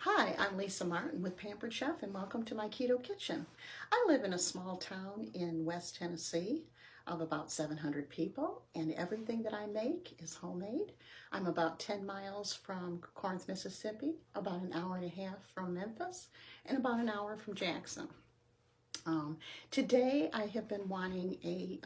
Hi, I'm Lisa Martin with Pampered Chef and welcome to my Keto Kitchen. I live in a small town in West Tennessee of about 700 people and everything that I make is homemade. I'm about 10 miles from Corinth, Mississippi, about an hour and a half from Memphis, and about an hour from Jackson. Today I have been wanting a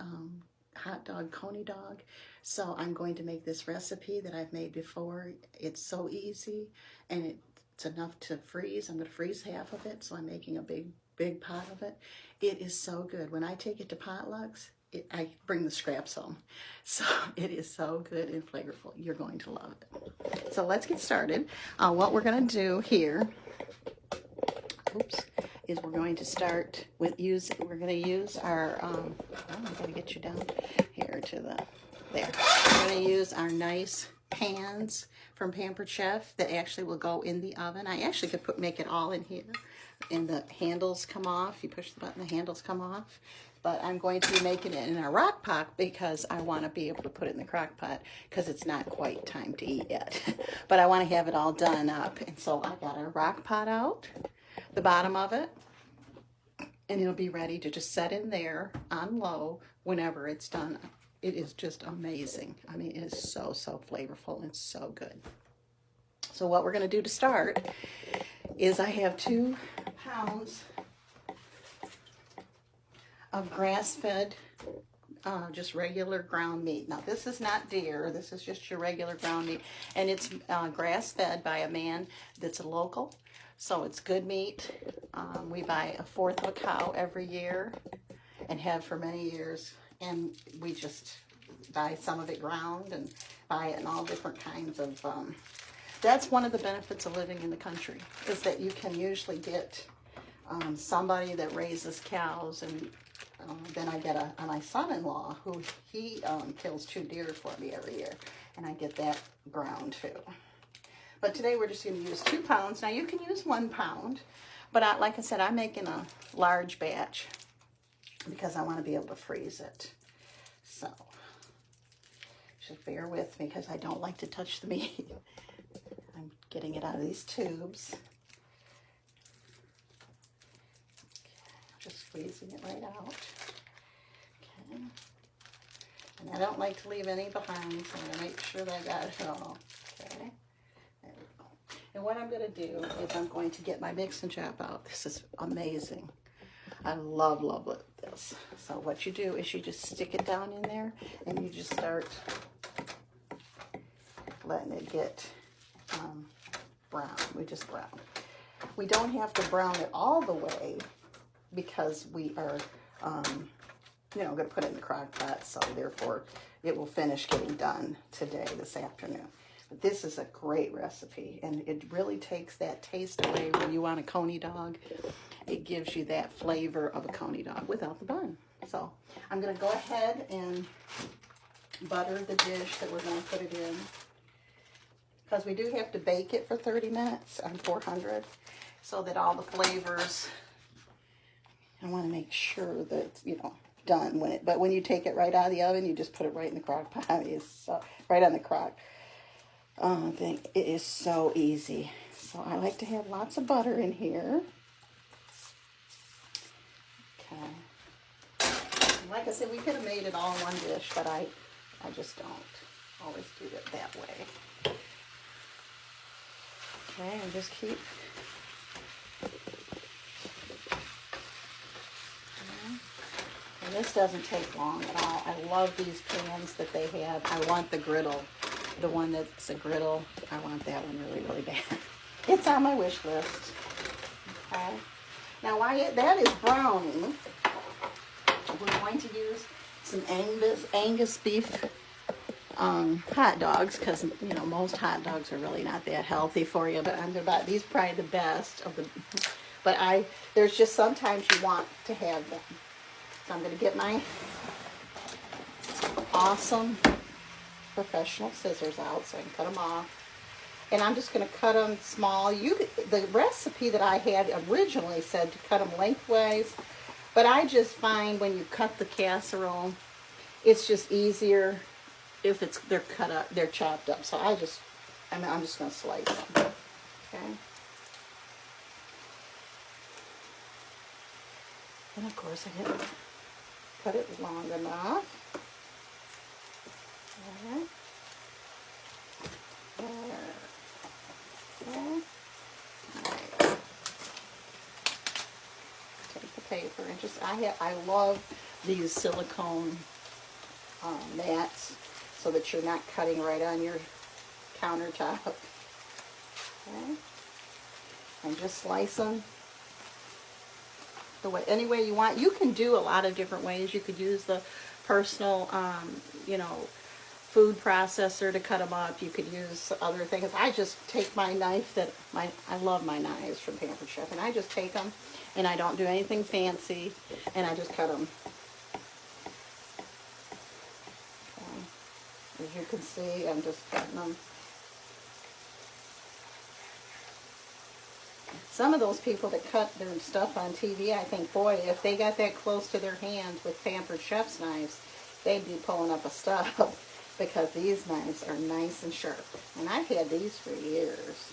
hot dog coney dog, so I'm going to make this recipe that I've made before. It's so easy and it's enough to freeze. I'm going to freeze half of it, so I'm making a big pot of it. It is so good. When I take it to potlucks, I bring the scraps home. So it is so good and flavorful. You're going to love it. So let's get started. What we're going to do here, is we're going to start with we're going to use our, I'm going to get you down here to there. We're going to use our nice pans from Pampered Chef that actually will go in the oven. I actually could make it all in here and the handles come off. You push the button, the handles come off. But I'm going to be making it in a rock pot because I want to be able to put it in the crock pot because it's not quite time to eat yet. But I want to have it all done up. And so I got a rock pot out, the bottom of it, and it'll be ready to just set in there on low whenever it's done. It is just amazing. I mean, it is so flavorful and so good. So what we're going to do to start is I have 2 pounds of grass-fed, just regular ground meat. Now, this is not deer. This is just your regular ground meat. And it's grass-fed by a man that's a local. So it's good meat. We buy a 1/4 of a cow every year and have for many years. And we just buy some of it ground and buy it in all different kinds of, that's one of the benefits of living in the country, is that you can usually get somebody that raises cows. And then I get my son-in-law who he kills 2 deer for me every year. And I get that ground too. But today we're just going to use 2 pounds. Now you can use 1 pound, but like I said, I'm making a large batch because I want to be able to freeze it. So just bear with me because I don't like to touch the meat. I'm getting it out of these tubes. Okay, just squeezing it right out. Okay. And I don't like to leave any behind, so I'm going to make sure that I got it all. Okay. There we go. And what I'm going to do is I'm going to get my mix and chop out. This is amazing. I love this. So what you do is you just stick it down in there and you just start letting it get brown. We just brown. We don't have to brown it all the way because we are, going to put it in the crock pot. So therefore it will finish getting done today, this afternoon. But this is a great recipe and it really takes that taste away when you want a coney dog. It gives you that flavor of a coney dog without the bun. So I'm going to go ahead and butter the dish that we're going to put it in. Because we do have to bake it for 30 minutes on 400 so that all the flavors, I want to make sure that it's, done but when you take it right out of the oven, you just put it right in the crock pot. It's right on the crock. Thing. It is so easy. So I like to have lots of butter in here. Okay. Like I said, we could have made it all in one dish, but I just don't always do it that way. Okay, and just keep. And this doesn't take long at all. I love these pans that they have. I want the griddle. The one that's a griddle. I want that one really bad. It's on my wish list. Okay. Now while that is browning, we're going to use some Angus beef hot dogs because most hot dogs are really not that healthy for you. But I'm about these are probably the best of the. But there's just sometimes you want to have them. So I'm going to get my awesome professional scissors out so I can cut them off. And I'm just going to cut them small. The recipe that I had originally said to cut them lengthwise, but I just find when you cut the casserole, it's just easier if they're cut up, they're chopped up. So I'm just going to slice them. Okay. And of course I had to cut it long enough. There. There. Okay. Right. Take the paper and just, I love these silicone mats so that you're not cutting right on your countertop. Okay. And just slice them the way, any way you want. You can do a lot of different ways. You could use the personal, you know, food processor to cut them up. You could use other things. I just take my knife I love my knives from Pampered Chef, and I just take them and I don't do anything fancy, and I just cut them. Okay. As you can see, I'm just cutting them. Some of those people that cut their stuff on TV, I think, boy, if they got that close to their hands with Pampered Chef's knives, they'd be pulling up a stub, because these knives are nice and sharp. And I've had these for years.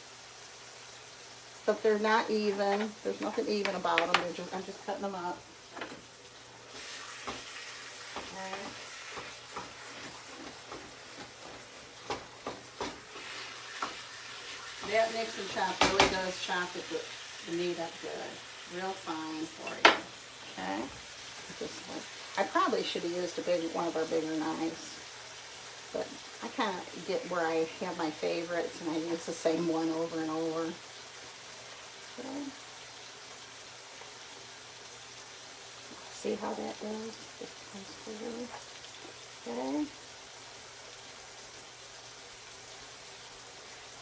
But they're not even. There's nothing even about them. I'm just cutting them up. Okay. That mix and chop really does chop the meat up good. Real fine for you. Okay? I probably should have used one of our bigger knives. But I kind of get where I have my favorites, and I use the same one over and over. Okay. See how that goes? Just comes through. Okay.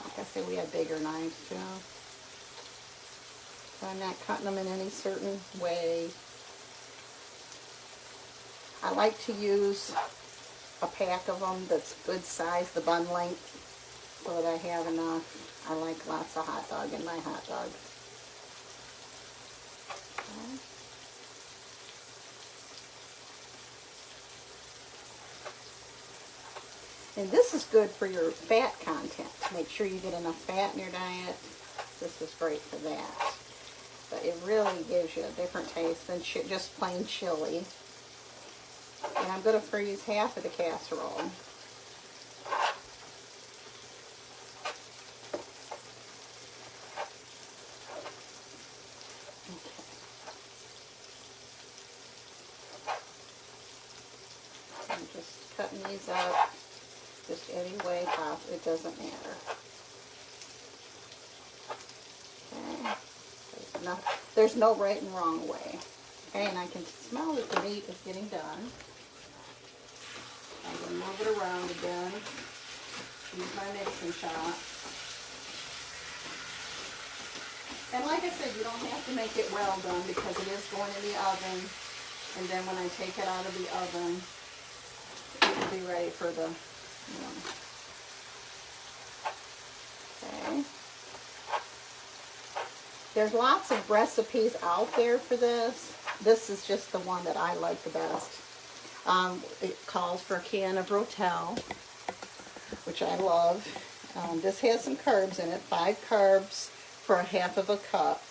Like I said, we have bigger knives too. So I'm not cutting them in any certain way. I like to use a pack of them that's good size, the bun length, so that I have enough. I like lots of hot dog in my hot dog. Okay. And this is good for your fat content. Make sure you get enough fat in your diet. This is great for that. But it really gives you a different taste than just plain chili. And I'm going to freeze half of the casserole. Okay. I'm just cutting these up just any way possible. It doesn't matter. Okay. There's no right and wrong way. Okay, and I can smell that the meat is getting done. I'm going to move it around again. Use my mixing chop. And like I said, you don't have to make it well done because it is going in the oven. And then when I take it out of the oven, it will be ready for the, Okay. There's lots of recipes out there for this. This is just the one that I like the best. It calls for a can of Rotel, which I love. This has some carbs in it, 5 carbs for a half of a cup,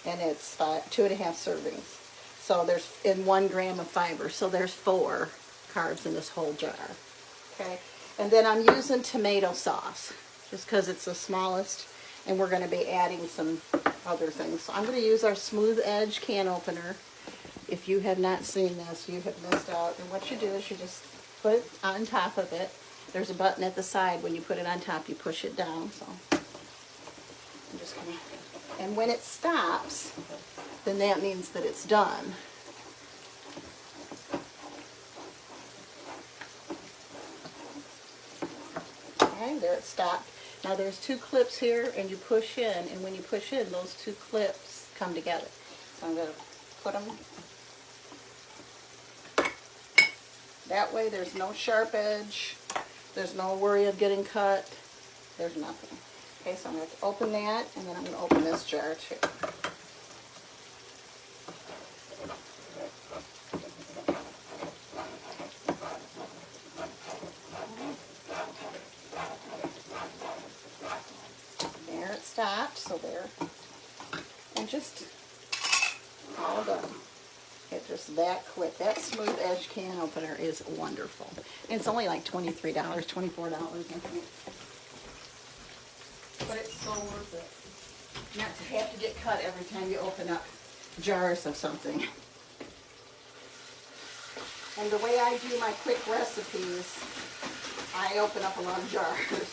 and it's 2.5 servings. So there's in 1 gram of fiber, so there's 4 carbs in this whole jar. Okay, and then I'm using tomato sauce, just because it's the smallest, and we're going to be adding some other things. So I'm going to use our smooth edge can opener. If you have not seen this, you have missed out. And what you do is you just put it on top of it. There's a button at the side. When you put it on top, you push it down. So I'm just going to, and when it stops, then that means that it's done. Okay, there it stopped. Now there's 2 clips here, and you push in, and when you push in, those 2 clips come together. So I'm going to put them. That way there's no sharp edge, there's no worry of getting cut, there's nothing. Okay, so I'm going to open that, and then I'm going to open this jar too. There it stopped, so there. And just all done. It just that quick. That smooth edge can opener is wonderful. And it's only like $23, $24, I think. But it's so worth it. Not to have to get cut every time you open up jars of something. And the way I do my quick recipes, I open up a lot of jars.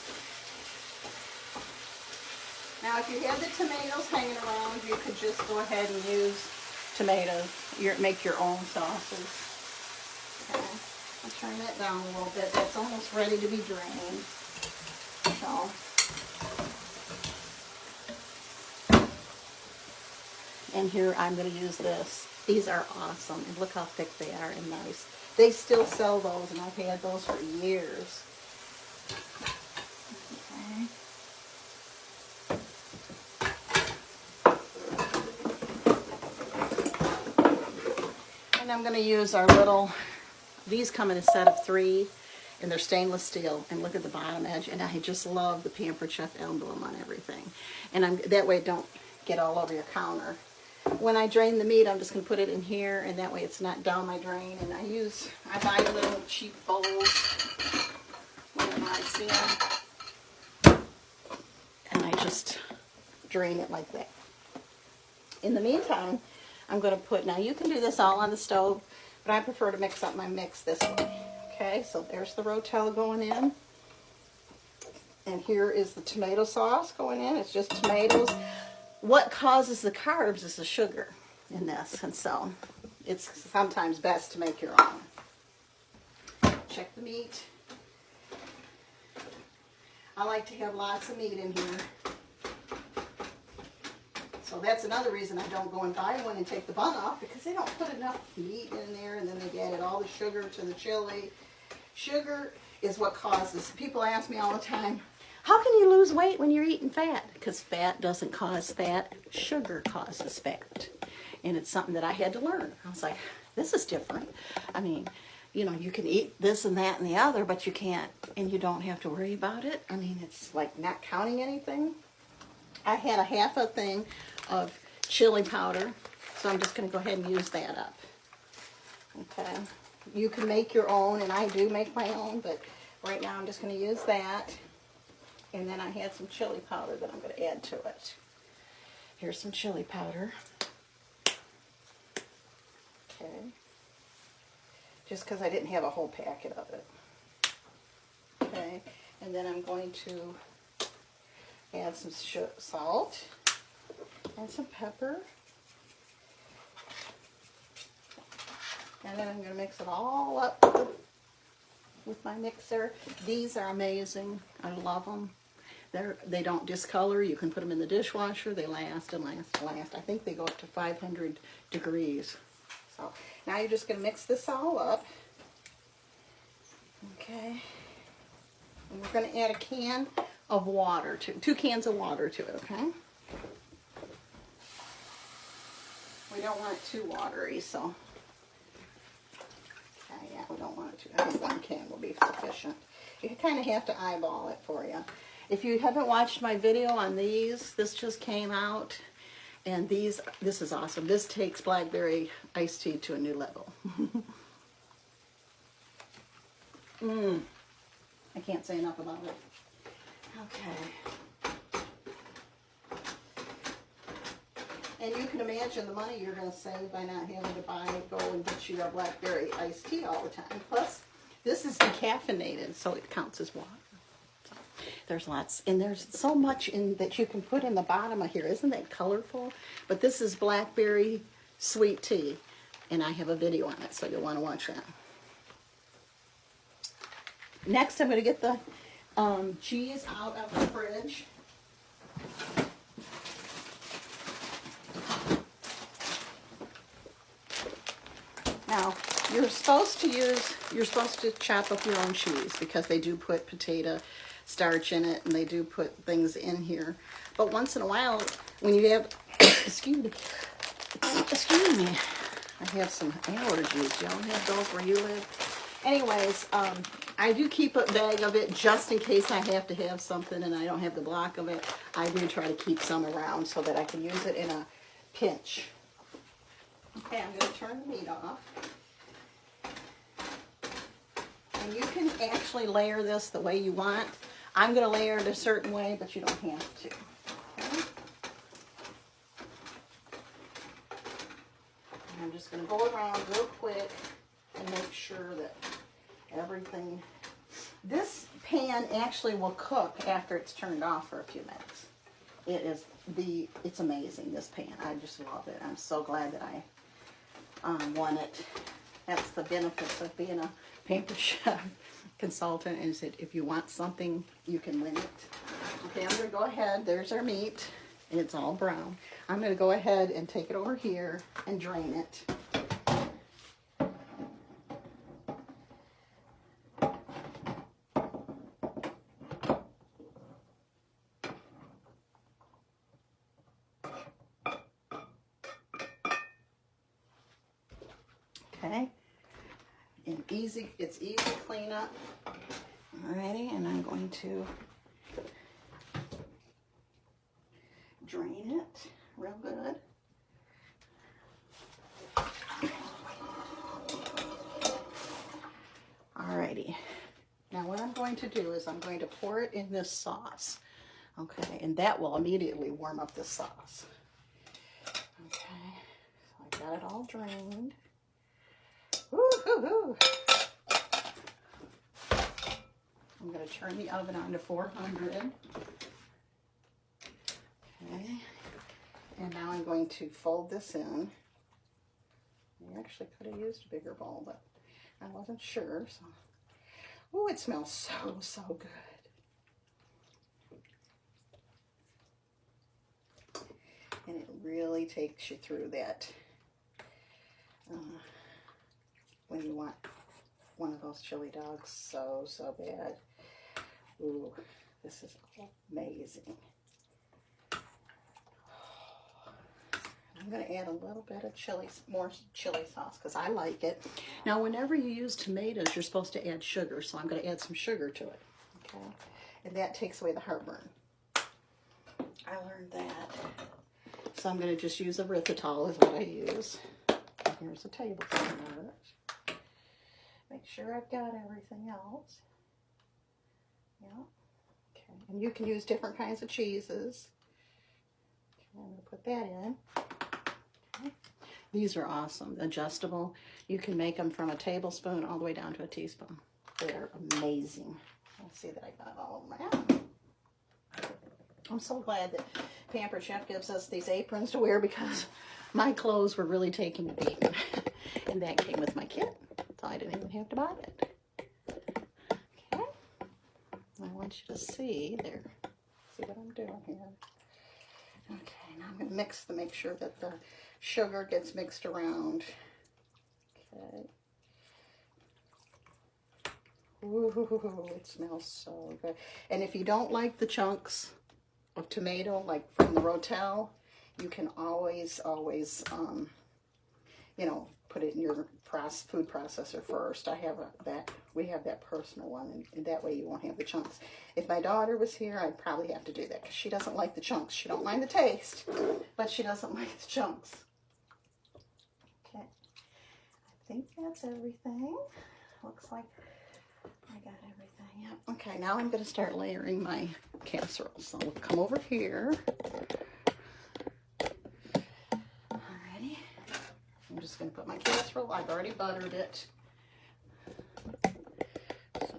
Now, if you have the tomatoes hanging around, you could just go ahead and use tomatoes. Make your own sauces. Okay. I'll turn that down a little bit. That's almost ready to be drained. So. And here I'm going to use this. These are awesome. And look how thick they are and nice. They still sell those, and I've had those for years. Okay. And I'm going to use our little, these come in a set of 3, and they're stainless steel. And look at the bottom edge. And I just love the Pampered Chef emblem on everything. And that way it don't get all over your counter. When I drain the meat, I'm just going to put it in here, and that way it's not down my drain. And I buy little cheap bowls whenever I see them, and I just drain it like that. In the meantime, I'm going to put, now you can do this all on the stove, but I prefer to mix up my mix this way. Okay, so there's the Rotel going in. And here is the tomato sauce going in. It's just tomatoes. What causes the carbs is the sugar in this, and so it's sometimes best to make your own. Check the meat. I like to have lots of meat in here. So that's another reason I don't go and buy one and take the bun off, because they don't put enough meat in there, and then they've added all the sugar to the chili. Sugar is what causes, people ask me all the time, how can you lose weight when you're eating fat? Because fat doesn't cause fat, sugar causes fat. And it's something that I had to learn. I was like, this is different. I mean, you know, you can eat this and that and the other, but you can't, and you don't have to worry about it. I mean, it's like not counting anything. I had a half a thing of chili powder, so I'm just going to go ahead and use that up. Okay. You can make your own, and I do make my own, but right now I'm just going to use that. And then I had some chili powder that I'm going to add to it. Here's some chili powder. Okay. Just because I didn't have a whole packet of it. Okay. And then I'm going to add some salt and some pepper. And then I'm going to mix it all up with my mixer. These are amazing. I love them. They don't discolor. You can put them in the dishwasher. They last and last and last. I think they go up to 500 degrees. So now you're just going to mix this all up. Okay. And we're going to add a can of water to 2 cans of water to it. Okay. We don't want it too watery, so. Okay, yeah, we don't want it too. I think 1 can will be sufficient. You kind of have to eyeball it for you. If you haven't watched my video on these, this just came out, and this is awesome. This takes blackberry iced tea to a new level. I can't say enough about it. Okay. And you can imagine the money you're going to save by not having to go and get you a blackberry iced tea all the time. Plus, this is decaffeinated, so it counts as water. There's lots, and there's so much in that you can put in the bottom of here. Isn't that colorful? But this is blackberry sweet tea, and I have a video on it, so you'll want to watch that. Next, I'm going to get the cheese out of the fridge. Now, you're supposed to chop up your own cheese, because they do put potato starch in it, and they do put things in here. But once in a while, when you have, excuse me, I have some allergies. Y'all have those where you live? Anyways, I do keep a bag of it just in case I have to have something and I don't have the block of it. I do try to keep some around so that I can use it in a pinch. Okay, I'm going to turn the meat off. And you can actually layer this the way you want. I'm going to layer it a certain way, but you don't have to. Okay? And I'm just going to go around real quick and make sure that everything... This pan actually will cook after it's turned off for a few minutes. It's amazing, this pan. I just love it. I'm so glad that I won it. That's the benefits of being a Pampered Chef consultant, is that if you want something, you can win it. Okay, I'm going to go ahead. There's our meat, and it's all brown. I'm going to go ahead and take it over here and drain it. Okay, and it's easy to clean up. Alrighty, and I'm going to drain it real good. Alrighty, now what I'm going to do is I'm going to pour it in this sauce. Okay, and that will immediately warm up the sauce. Okay, so I got it all drained. Woo-hoo-hoo. I'm going to turn the oven on to 400. Okay. And now I'm going to fold this in. I actually could have used a bigger bowl, but I wasn't sure. So, oh, it smells so, so good. And it really takes you through that. When you want one of those chili dogs so, so bad. Ooh, this is amazing. I'm going to add a little bit of more chili sauce because I like it. Now, whenever you use tomatoes, you're supposed to add sugar, so I'm going to add some sugar to it. Okay, and that takes away the heartburn. I learned that. So I'm going to just use erythritol is what I use. And here's a tablespoon of it. Make sure I've got everything else. Yeah. Okay. And you can use different kinds of cheeses. Okay, I'm going to put that in. Okay. These are awesome. Adjustable. You can make them from a tablespoon all the way down to a teaspoon. They're amazing. Let's see that I got all of them out. I'm so glad that Pampered Chef gives us these aprons to wear because my clothes were really taking a beating. And that came with my kit. So I didn't even have to buy it. Okay. I want you to see there. See what I'm doing here. Okay, now I'm going to mix to make sure that the sugar gets mixed around. Okay. Ooh, it smells so good. And if you don't like the chunks of tomato, like from the Rotel, you can always, you know, put it in your food processor first. We have that personal one, and that way you won't have the chunks. If my daughter was here, I'd probably have to do that because she doesn't like the chunks. She don't mind the taste, but she doesn't like the chunks. Okay, I think that's everything. Looks like I got everything. Yep. Okay, now I'm going to start layering my casserole. So we'll come over here. I'm just going to put my casserole. I've already buttered it. So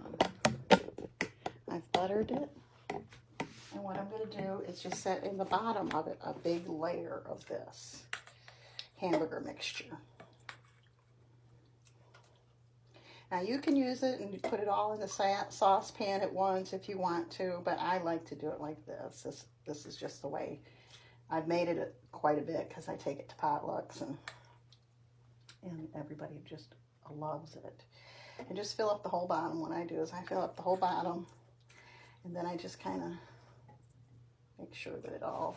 I've buttered it. And what I'm going to do is just set in the bottom of it a big layer of this hamburger mixture. Now you can use it and put it all in the saucepan at once if you want to, but I like to do it like this. This is just the way. I've made it quite a bit because I take it to potlucks and everybody just loves it. And just fill up the whole bottom. What I do is I fill up the whole bottom, and then I just kind of make sure that it all,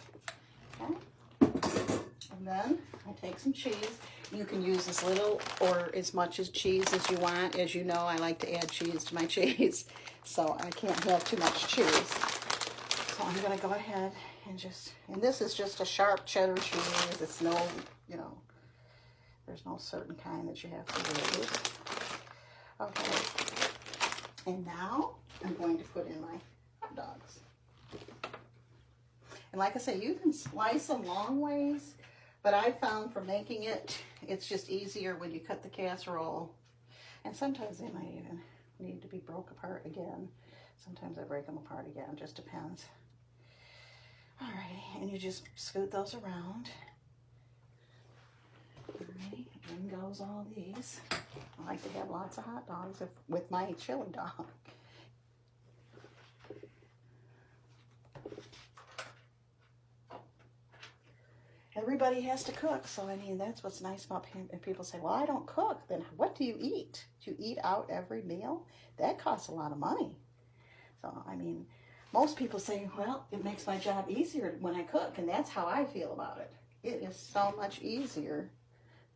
okay? And then I take some cheese. You can use as little or as much as cheese as you want. As you know, I like to add cheese to my cheese, so I can't have too much cheese. So I'm going to go ahead and this is just a sharp cheddar cheese. It's no, you know, There's no certain kind that you have to use. Okay. And now I'm going to put in my hot dogs. And like I say, you can slice them long ways, but I found from making it, it's just easier when you cut the casserole. And sometimes they might even need to be broke apart again. Sometimes I break them apart again, just depends. Alrighty, and you just scoot those around. Alrighty, in goes all these. I like to have lots of hot dogs with my chili dog. Everybody has to cook, so I mean, that's what's nice about people say, well, I don't cook. Then what do you eat? Do you eat out every meal? That costs a lot of money. So, I mean, most people say, well, it makes my job easier when I cook, and that's how I feel about it. It is so much easier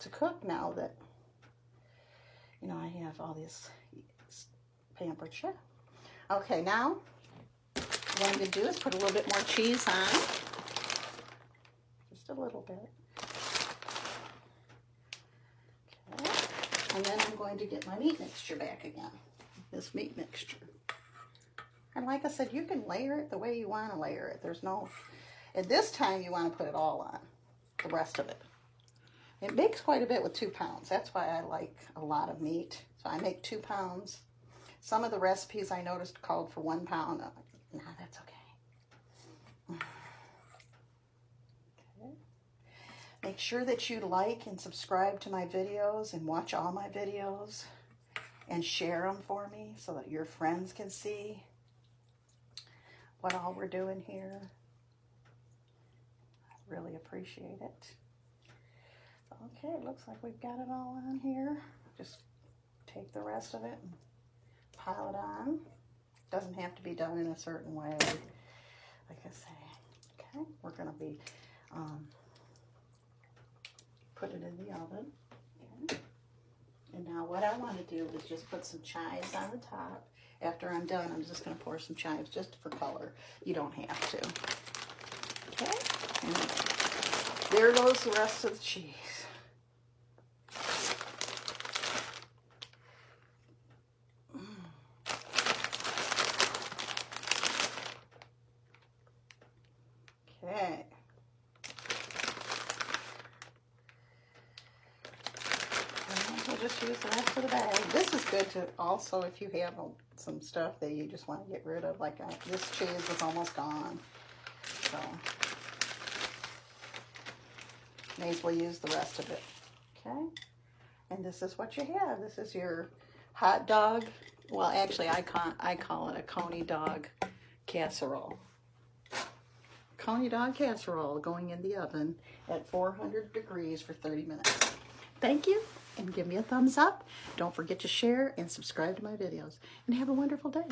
to cook now that, you know, I have all this pampered chef. Okay, now what I'm going to do is put a little bit more cheese on. Just a little bit. Okay. And then I'm going to get my meat mixture back again. This meat mixture. And like I said, you can layer it the way you want to layer it. There's no, at this time you want to put it all on, the rest of it. It makes quite a bit with 2 pounds. That's why I like a lot of meat. So I make 2 pounds. Some of the recipes I noticed called for 1 pound. No, that's okay. Okay. Make sure that you like and subscribe to my videos and watch all my videos and share them for me so that your friends can see what all we're doing here. I really appreciate it. Okay, it looks like we've got it all on here. Just take the rest of it and pile it on. Doesn't have to be done in a certain way, like I say. Okay, we're going to be put it in the oven. Okay. And now what I want to do is just put some chives on the top. After I'm done, I'm just going to pour some chives just for color. You don't have to. Okay, and there goes the rest of the cheese. Okay. And we'll just use the rest of the bag. This is good to also if you have some stuff that you just want to get rid of. Like this cheese is almost gone. So may as well use the rest of it. Okay. And this is what you have. This is your hot dog. Well, actually, I call it a coney dog casserole. Coney dog casserole going in the oven at 400 degrees for 30 minutes. Thank you, and give me a thumbs up. Don't forget to share and subscribe to my videos. And have a wonderful day.